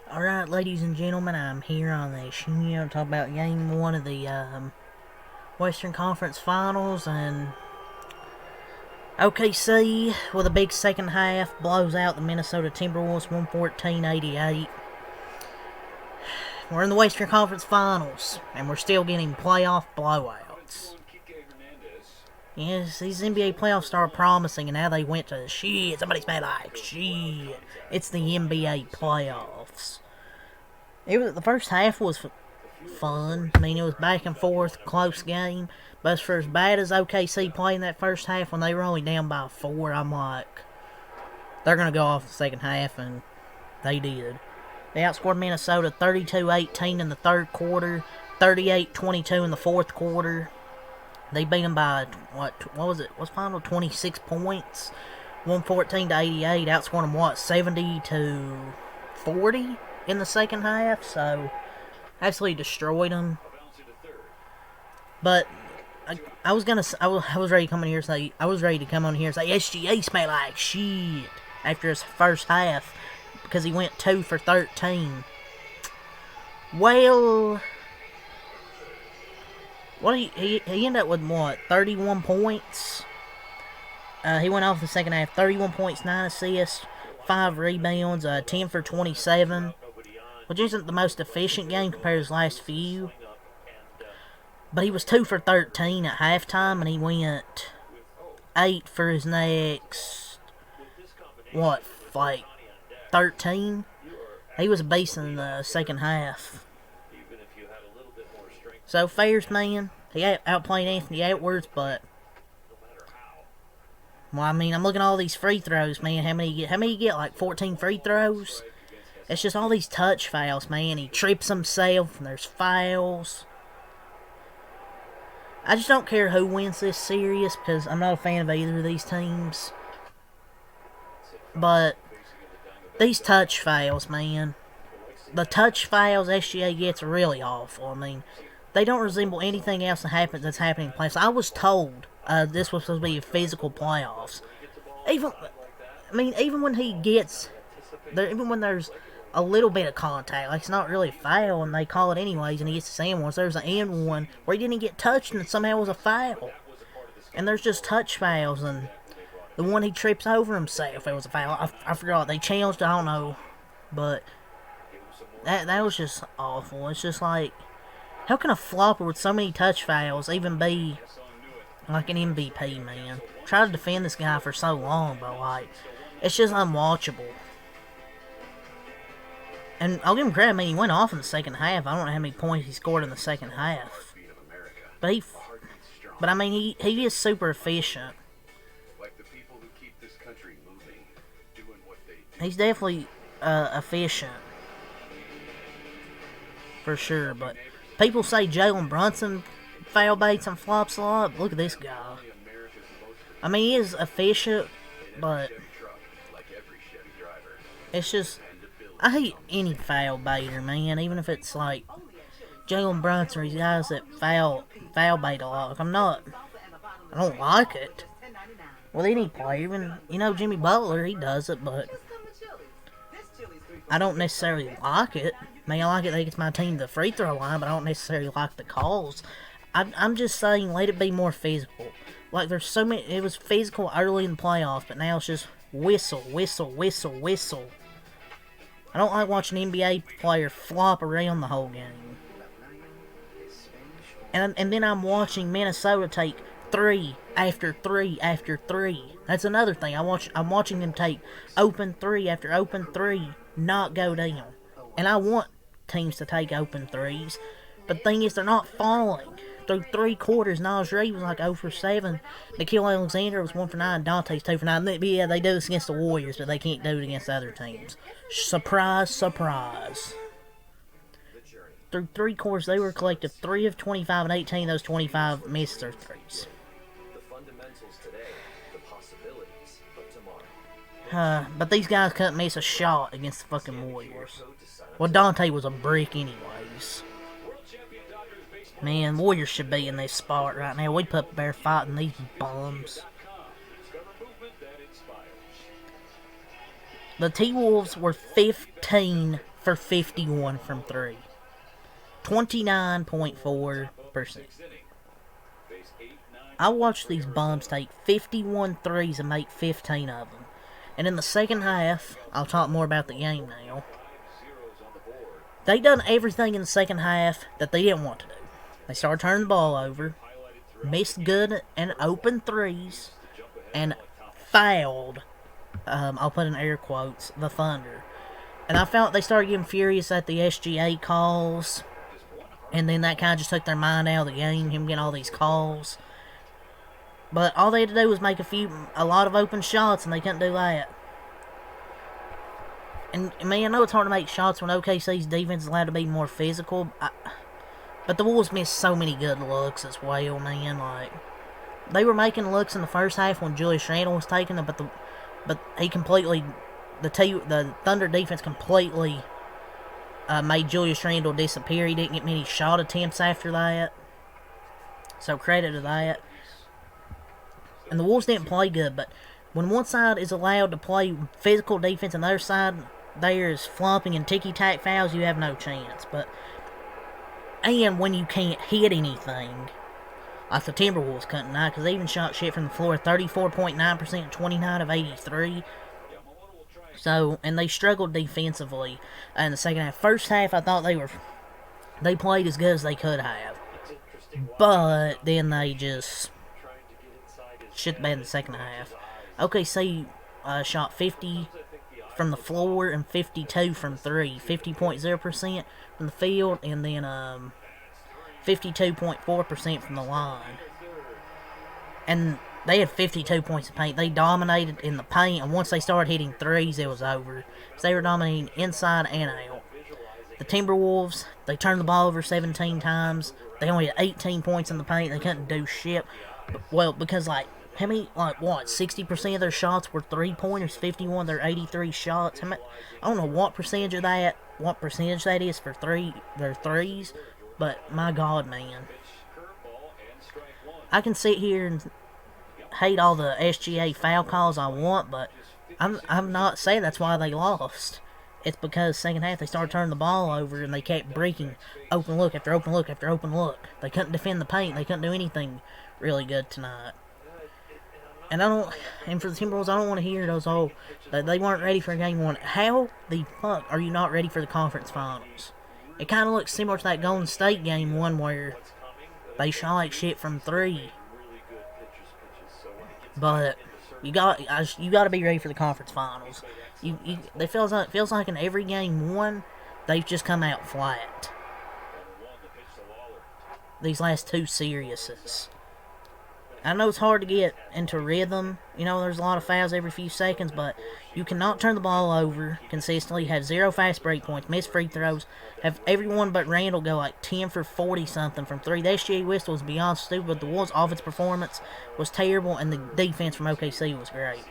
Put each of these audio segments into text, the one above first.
Alright, ladies and gentlemen, I'm here on the show to talk about Game 1 of the Western Conference Finals, and OKC, with a big second half, blows out the Minnesota Timberwolves 114-88. We're in the Western Conference Finals, and we're still getting playoff blowouts. Yes, these NBA playoffs started promising, and now they went to shit. Somebody's mad like shit. It's the NBA playoffs. The first half was fun. I mean, it was back and forth, close game. But for as bad as OKC played in that first half, when they were only down by 4, I'm like, they're going to go off the second half, and they did. They outscored Minnesota 32-18 in the third quarter, 38-22 in the fourth quarter. They beat them by, what was it? What's final? 26 points. 114-88. Outscored them, 70-40 in the second half. So, absolutely destroyed them. But I was ready to come on here and say SGA smelled like shit after his first half because he went 2 for 13. Well, he ended up with 31 points. He went off the second half, 31 points, 9 assists, 5 rebounds, 10 for 27, which isn't the most efficient game compared to his last few. But he was 2 for 13 at halftime, and he went 8 for his next, 13? He was a beast in the second half. So, Fairs, man, he outplayed Anthony Edwards, but, well, I mean, I'm looking at all these free throws, man. How many you get? Like 14 free throws? It's just all these touch fouls, man. He trips himself, and there's fouls. I just don't care who wins this series, because I'm not a fan of either of these teams. But these touch fouls, man. The touch fouls SGA gets are really awful. I mean, they don't resemble anything else that's happening in playoffs. I was told this was supposed to be physical playoffs. Even when he gets there, even when there's a little bit of contact, like it's not really a foul, and they call it anyways, and he gets the sand ones. There's an end one where he didn't get touched, and somehow it was a foul. And there's just touch fouls, and the one he trips over himself, it was a foul. I forgot. They changed, I don't know, but that was just awful. It's just like, how can a flopper with so many touch fouls even be like an MVP, man? Tried to defend this guy for so long, but like, it's just unwatchable. And I'll give him credit, I mean, he went off in the second half. I don't know how many points he scored in the second half. But I mean, he is super efficient. He's definitely efficient. For sure, but people say Jalen Brunson foul baits and flops a lot. Look at this guy. I mean, he is efficient, but it's just, I hate any foul baiter, man. Even if it's like Jalen Brunson or these guys that foul bait a lot. I don't like it. With any player, even, Jimmy Butler, he does it, but I don't necessarily like it. I mean, I like it that he gets my team to the free throw line, but I don't necessarily like the calls. I'm just saying, let it be more physical. Like, there's so many, it was physical early in the playoffs, but now it's just whistle, whistle, whistle, whistle. I don't like watching an NBA player flop around the whole game. And then I'm watching Minnesota take 3 after 3 after 3. That's another thing. I'm watching them take open 3 after open 3, not go down. And I want teams to take open 3s. But the thing is, they're not falling. Through 3 quarters, Naj Reid was like 0 for 7. Nikhil Alexander was 1 for 9. Dante's 2 for 9. Yeah, they do this against the Warriors, but they can't do it against other teams. Surprise, surprise. Through 3 quarters, they were collective 3 of 25, and 18 of those 25 missed their 3s. But these guys couldn't miss a shot against the fucking Warriors. Well, Dante was a brick anyways. Man, Warriors should be in this spot right now. We put bear fighting these bums. The T-Wolves were 15 for 51 from 3. 29.4%. I watched these bums take 51 threes and make 15 of them. And in the second half, I'll talk more about the game now. They done everything in the second half that they didn't want to do. They started turning the ball over, missed good and open threes, and fouled, I'll put in air quotes, the Thunder. And I felt they started getting furious at the SGA calls, and then that kind of just took their mind out of the game, him getting all these calls. But all they had to do was make a lot of open shots, and they couldn't do that. And, man, I know it's hard to make shots when OKC's defense is allowed to be more physical, but the Wolves missed so many good looks as well, man. Like, they were making looks in the first half when Julius Randle was taking them, but he completely, the Thunder defense completely made Julius Randle disappear. He didn't get many shot attempts after that, so credit to that. And the Wolves didn't play good, but when one side is allowed to play physical defense and the other side there is flumping and ticky-tack fouls, you have no chance. And when you can't hit anything, like the Timberwolves couldn't tonight, because they even shot shit from the floor, 34.9%, 29 of 83. So, and they struggled defensively in the second half. First half, I thought they played as good as they could have. But then they just shit the bed in the second half. OKC shot 50 from the floor and 52 from 3. 50.0% from the field, and then 52.4% from the line. And they had 52 points of paint. They dominated in the paint, and once they started hitting threes, it was over. So they were dominating inside and out. The Timberwolves, they turned the ball over 17 times. They only had 18 points in the paint. They couldn't do shit. Well, because, like, 60% of their shots were three-pointers, 51 of their 83 shots. I don't know what percentage that is for their threes, but my God, man. I can sit here and hate all the SGA foul calls I want, but I'm not saying that's why they lost. It's because second half they started turning the ball over and they kept breaking open look after open look after open look. They couldn't defend the paint. They couldn't do anything really good tonight. And for the Timberwolves, I don't want to hear those, they weren't ready for game one. How the fuck are you not ready for the conference finals? It kind of looks similar to that Golden State game one where they shot like shit from 3. But you got to be ready for the conference finals. It feels like in every game one, they've just come out flat. These last 2 series. I know it's hard to get into rhythm. There's a lot of fouls every few seconds, but you cannot turn the ball over consistently, have 0 fast break points, miss free throws, have everyone but Randall go like 10 for 40-something from 3. The SGA whistle was beyond stupid, but the Wolves' offense performance was terrible, and the defense from OKC was great.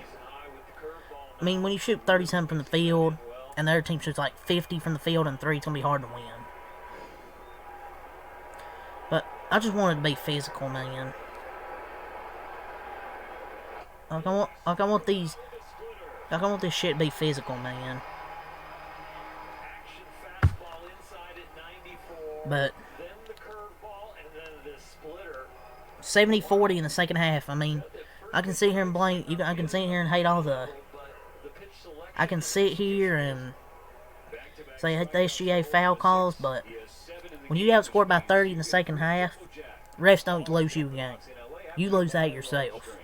I mean, when you shoot 30-something from the field, and the other team shoots like 50 from the field and 3, it's going to be hard to win. But I just wanted to be physical, man. I want this shit to be physical, man. But 70-40 in the second half. I mean, I can sit here and blame you. I can sit here and hate all the. I can sit here and say I hate the SGA foul calls, but when you get outscored by 30 in the second half, refs don't lose you a game. You lose that yourself.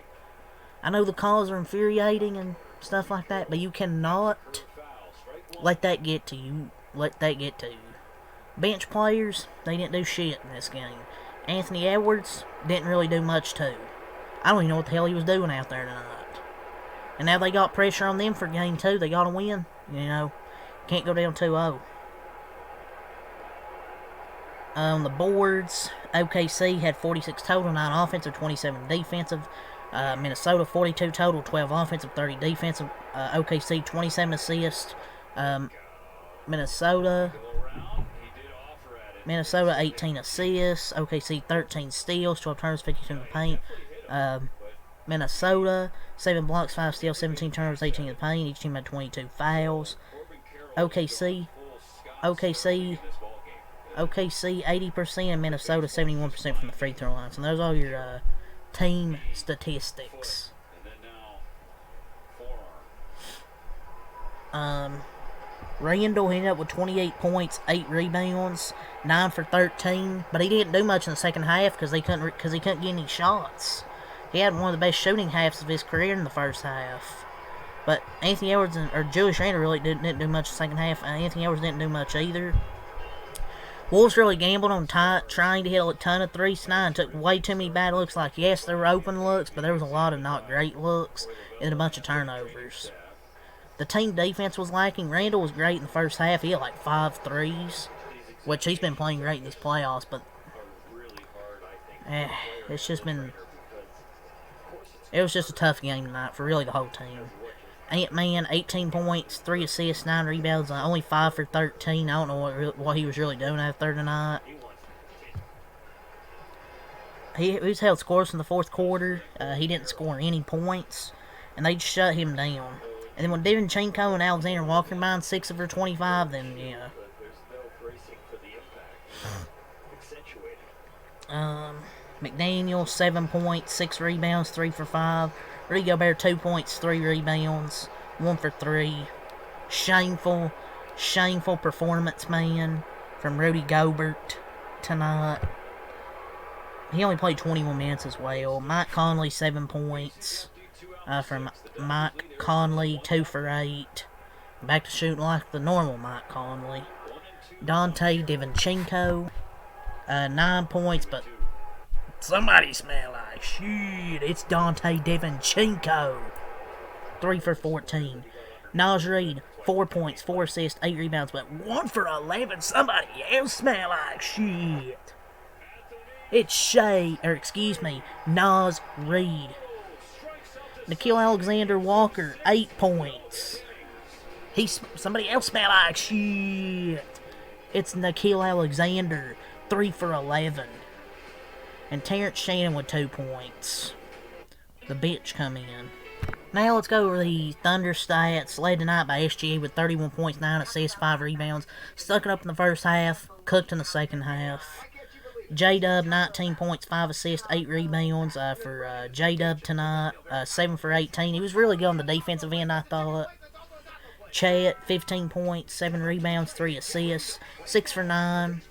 I know the calls are infuriating and stuff like that, but you cannot let that get to you. Bench players, they didn't do shit in this game. Anthony Edwards didn't really do much too. I don't even know what the hell he was doing out there tonight. And now they got pressure on them for game 2. They got to win. Can't go down 2-0. On the boards, OKC had 46 total, 9 offensive, 27 defensive. Minnesota 42 total, 12 offensive, 30 defensive. OKC 27 assists. Minnesota 18 assists. OKC 13 steals, 12 turnovers, 52 in the paint. Minnesota 7 blocks, 5 steals, 17 turnovers, 18 in the paint. Each team had 22 fouls. OKC OKC 80% and Minnesota 71% from the free throw line. So those are all your team statistics. Randall ended up with 28 points, 8 rebounds, 9 for 13, but he didn't do much in the second half because he couldn't get any shots. He had one of the best shooting halves of his career in the first half. But Anthony Edwards or Julius Randle really didn't do much in the second half. Anthony Edwards didn't do much either. Wolves really gambled on trying to hit a ton of threes tonight and took way too many bad looks. Like, yes, there were open looks, but there was a lot of not great looks and a bunch of turnovers. The team defense was lacking. Randall was great in the first half. He had like 5 threes, which he's been playing great in these playoffs, but it's just been... It was just a tough game tonight for really the whole team. Ant-Man, 18 points, 3 assists, 9 rebounds, only 5 for 13. I don't know what he was really doing after tonight. He was held scoreless in the fourth quarter. He didn't score any points, and they shut him down. And then when Devinchenko and Alexander Walker combined 6 for 25, then, yeah. McDaniel, 7 points, 6 rebounds, 3 for 5. Rudy Gobert, 2 points, 3 rebounds, 1 for 3. Shameful performance, man, from Rudy Gobert tonight. He only played 21 minutes as well. Mike Conley, 7 points. From Mike Conley, 2 for 8. Back to shooting like the normal Mike Conley. Dante Devinchenko, 9 points, but somebody smell like shit. It's Dante Devinchenko, 3 for 14. Naz Reid, 4 points, 4 assists, 8 rebounds, but 1 for 11. Somebody else smell like shit. It's Naz Reid. Nickeil Alexander-Walker, 8 points. Somebody else smell like shit. It's Nickeil Alexander, 3 for 11. And Terrence Shannon with 2 points. The bitch come in. Now let's go over the Thunder stats. Led tonight by SGA with 31 points, 9 assists, 5 rebounds. Stuck it up in the first half, cooked in the second half. J-Dub, 19 points, 5 assists, 8 rebounds for J-Dub tonight. 7 for 18. He was really good on the defensive end, I thought. Chet, 15 points, 7 rebounds, 3 assists, 6 for 9.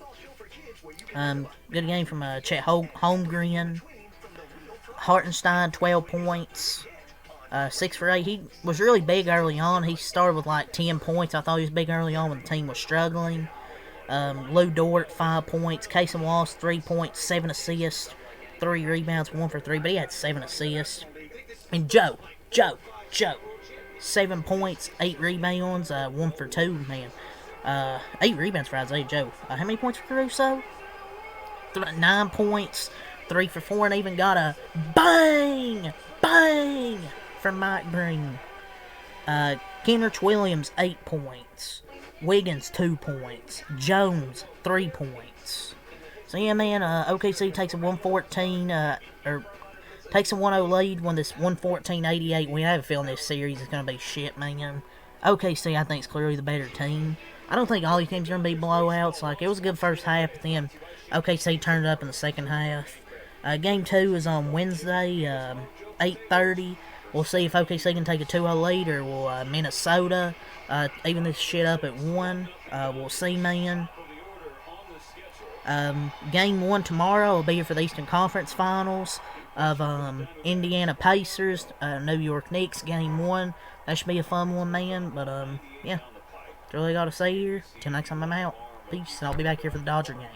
Good game from Chet Holmgren. Hartenstein, 12 points, 6 for 8. He was really big early on. He started with like 10 points. I thought he was big early on when the team was struggling. Lou Dort, 5 points. Casey Wallace, 3 points, 7 assists, 3 rebounds, 1 for 3. But he had 7 assists. And Joe, 7 points, 8 rebounds, 1 for 2, man. 8 rebounds for Isaiah Joe. How many points for Caruso? 9 points, 3 for 4, and even got a bang from Mike Breen. Kenrich Williams, 8 points. Wiggins, 2 points. Jones, 3 points. So yeah, man, OKC takes a 114, or takes a 1-0 lead when this 114-88. We have a feeling this series is going to be shit, man. OKC, I think, is clearly the better team. I don't think all these games are going to be blowouts. Like, it was a good first half, but then OKC turned it up in the second half. Game 2 is on Wednesday, 8:30. We'll see if OKC can take a 2-0 lead, or will Minnesota even this shit up at 1. We'll see, man. Game 1 tomorrow will be here for the Eastern Conference Finals of Indiana Pacers, New York Knicks, Game 1. That should be a fun one, man. But, yeah. That's really all I got to say here. Till next time I'm out. Peace, and I'll be back here for the Dodger game.